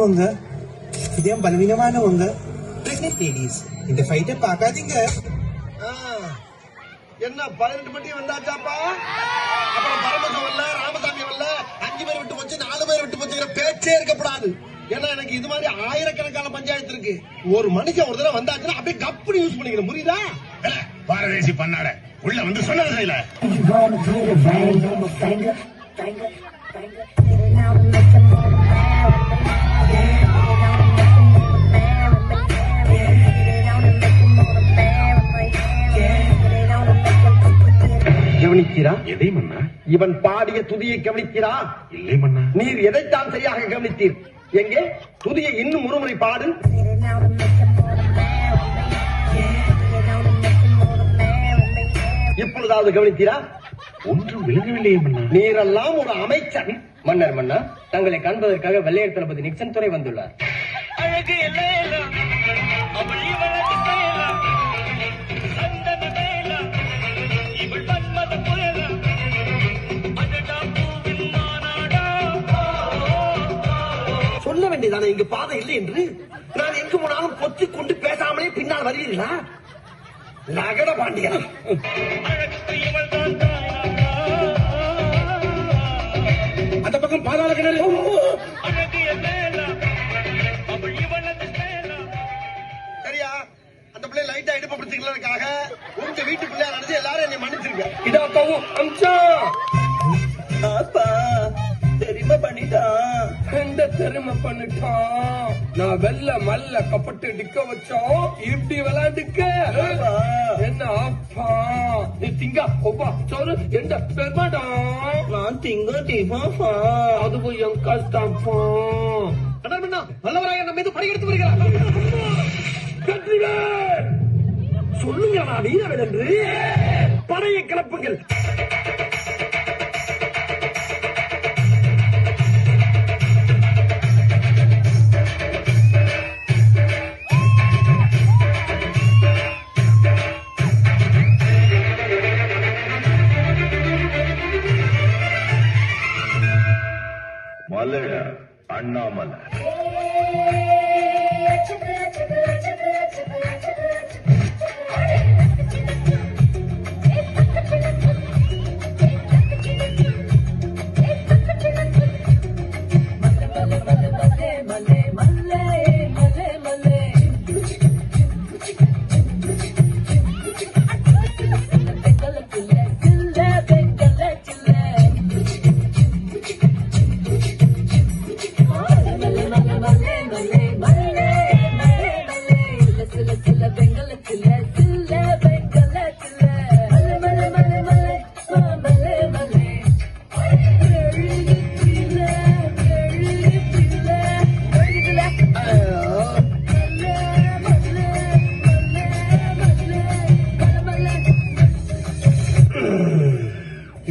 இருக்கவங்க, இதயம் பலவீனமானவங்க, pregnant ladies இந்த ஃபைட்டை பார்க்காதீங்க. என்ன 12 மணி வந்தாச்சாப்பா? அப்புறம் பரமசம் வரல, ராமசாமி வரல, 5 பேர் விட்டு போச்சு, 4 பேர் விட்டு போச்சுங்கிற பேச்சே இருக்கப்படாது. ஏன்னா எனக்கு இது மாதிரி ஆயிரக்கணக்கான பஞ்சாயத்து இருக்கு. ஒரு மனுஷன் ஒரு தடவை வந்தாச்சுன்னா அப்படியே கப்புனு யூஸ் பண்ணிக்கணும், புரியுதா? பாரதேசி பண்ணாட உள்ள வந்து சொன்னது செய்யல. கவனிக்கிறா? எதை மன்னா? இவன் பாடிய துதியை கவனிக்கிறா? இல்லை மன்னா. நீர் எதைத்தான் சரியாக கவனித்தீர்? எங்கே துதியை இன்னும் ஒருமுறை பாடு. இப்பொழுதாவது கவனித்தீரா? ஒன்றும் விளங்கவில்லையே மன்னா. நீரெல்லாம் ஒரு அமைச்சர். மன்னர் மன்னா, தங்களை காண்பதற்காக வெள்ளையர் தளபதி நிக்சன் துறை வந்துள்ளார். சொல்ல வேண்டியதானே இங்கு பாதை இல்லை என்று? நான் எங்கு போனாலும் பொத்திக் கொண்டு பேசாமலே பின்னால் வருவீர்களா? நகர பாண்டியா, அந்த பக்கம் பாதாள கிணறு. சரியா? அந்த பிள்ளை லைட்டா இடுப்பு பிடிச்சிக்கிறதுக்காக உங்க வீட்டு பிள்ளையா நினைச்சு எல்லாரும் என்னை மன்னிச்சிருக்க. இதா அப்பாவும் அம்சா தெரியுமா பண்ணிட்டான். எந்த பெருமை பண்ணிட்டான்? நான் வெள்ள மல்ல கப்பட்டு டிக்க வச்சோம், இப்படி விளையாண்டுக்க என்ன அப்பா? நீ திங்க ஒவ்வா சோறு எந்த பெருமாடா? நான் திங்க டிஃபா, அதுவும் என் கஷ்டப்பா. நல்லவராக நம்ம மீது படையெடுத்து வருகிறார். சொல்லுங்க நான் வீரவன் என்று. படையை கிளப்புங்கள். மலட அண்ணாமலை.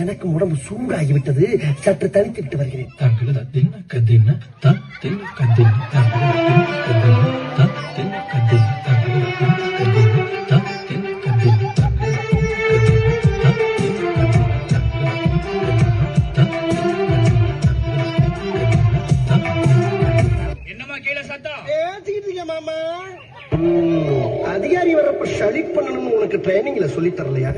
எனக்கு உடம்பு சூடாகிவிட்டது. சற்று தனித்து விட்டு வருகிறேன். என்னமா கீழே சத்தம்? பேசிக்கிட்டு மாமா. அதிகாரி வரப்ப ஷலி பண்ணணும்னு உனக்கு ட்ரைனிங்ல சொல்லி தரலையா?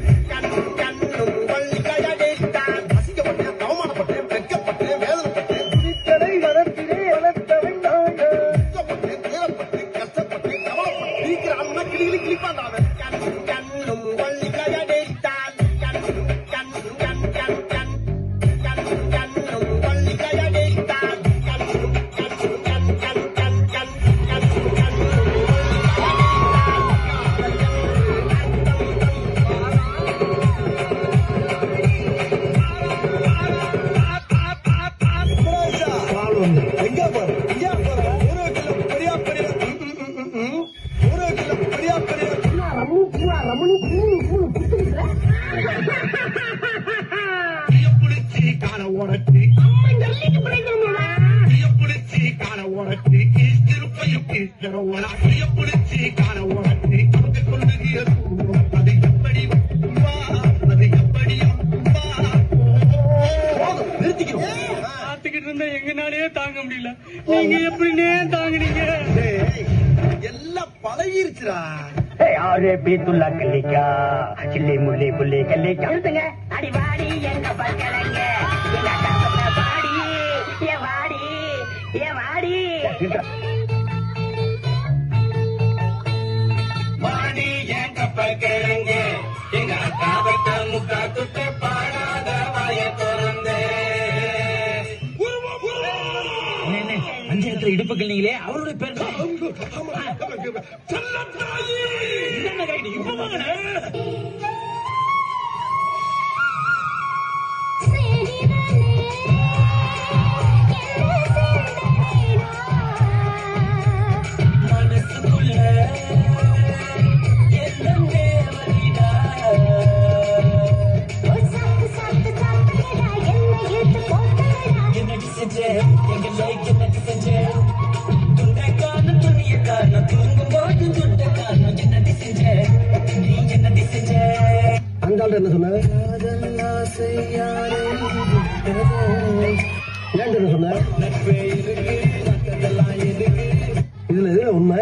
அசிங்கப்பட்டேன், அவமானப்பட்டேன், வெட்கப்பட்டேன், வேதனைப்பட்டேன், துணிக்கடை வளர்த்திலே வளர்த்த வேண்டாம். கஷ்டப்பட்டேன், துயரப்பட்டேன், கஷ்டப்பட்டேன், கவலைப்பட்டேன். இருக்கிறான்னா கிளி கிளிப்பாண்டாவ. கண்ணும் வள்ளி கயடைத்தான், கண்ணும் கண்ணும் கண் கண் கண் கண்ணும் கண்ணும் வள்ளி கயடைத்தான், கண்ணும் கண்ணும் கண் கண் கண் கண் கண்ணும் கண்ணும் எங்கனாலே தாங்க முடியல. நீங்க நீங்க எப்படின்னே தாங்குனீங்க எல்லாம் பழகிருச்சுடா யாரே பீத்துள்ளா கல்லிக்கா சில்லி முள்ளி புள்ளி கல்லிக்கா அடி வாடி எங்க பக்கலங்க எங்க அக்கா வாடி ஏ வாடி ஏ வாடி வாடி என் கப்பல் கிழங்க எங்க அக்காவட்ட முக்கா துட்ட பாடாத வாய திறந்தே. அஞ்சலத்துல இடுப்புகள் நீங்களே அவருடைய பேர் அந்த ஆள் என்ன சொன்ன ஏன் என்ன சொன்ன இதுல எது உண்மை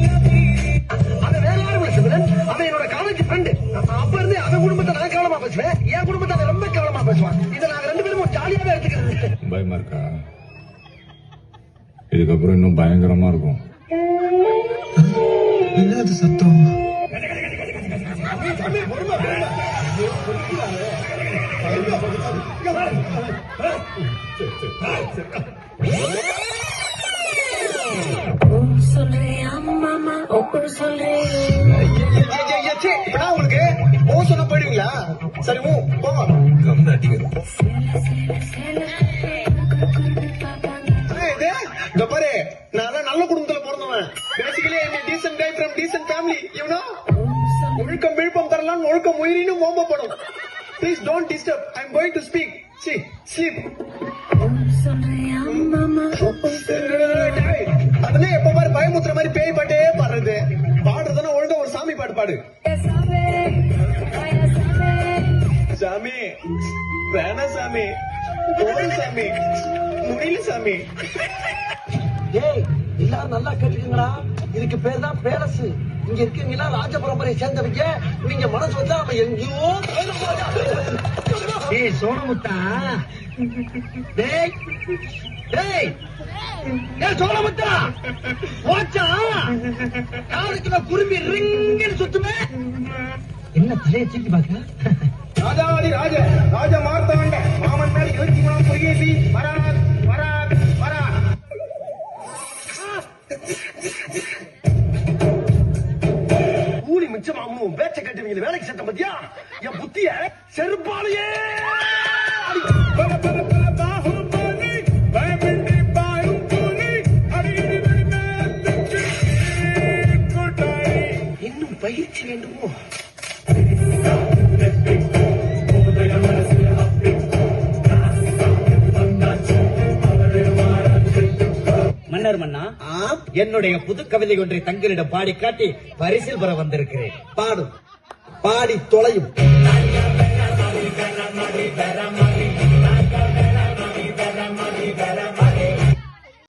அவன் வேற யாரும் இல்ல சிவன் அவன் என்னோட காலேஜ் ஃப்ரெண்டு அப்ப இருந்து அவன் குடும்பத்தை நான் கேவலமா பேசுவேன் என் குடும்பத்தை அவன் ரொம்ப கேவலமா பேசுவான் இதை நாங்க ரெண்டு பேரும் ஜாலியாவே எடுத்துக்கிறது பயமா இருக்கா? இதுக்கப்புறம் இன்னும் பயங்கரமா இருக்கும். என்னது சத்தம்? இப்படா உங்களுக்கு ஓ சொன்ன போயிடுவீங்களா? சரி போங்க. இந்த பாரு நான் நல்ல குடும்பத்துல பிறந்தவன். Basically decent guy from decent family you know. ஒழுக்கம் விழுப்பம் தரலாம் ஒழுக்கம் உயிரினும் ஓம்பப்படும். Please don't disturb. I am going to speak. See, sleep. அதுல எப்ப பாரு பயமுத்துற மாதிரி பேய் பாட்டே பாடுறது. பாடுறதுன்னா ஒழுங்கா ஒரு சாமி பாட்டு பாடு. சாமி வேணா சாமி போய் சாமி முடியல சாமி. ஏய் எல்லாரும் நல்லா கேட்டுக்கீங்களா? இதுக்கு பேர் தான் பேலஸ். இங்க இருக்கீங்களா ராஜ பரம்பரையை சேர்ந்தவங்க. நீங்க மனசு வச்சா நம்ம எங்கேயோ ஏய் சோனமுத்தா டேய் டேய் ஏய் சோனமுத்தா வாச்சா யாருக்கு குருவி ரிங்கன்னு சுத்துமே. என்ன தலையை தூக்கி பாக்க ராஜாதி ராஜ மார்த்தாண்ட மாமன் மேல் 23 பொய்யேசி வராத் வராத் வராத். கூலி மிச்சமாகும் பேச்ச கட்டுவீங்க வேலைக்கு சேர்த்த பத்தியா என் புத்திய செருப்பாலேயே இன்னும் பயிற்சி வேண்டுமோ? மன்னர் மன்னா என்னுடைய புது கவிதை ஒன்றை தங்களிடம் பாடி காட்டி பரிசில் பெற வந்திருக்கிறேன். பாடும் பாடி தொலையும்.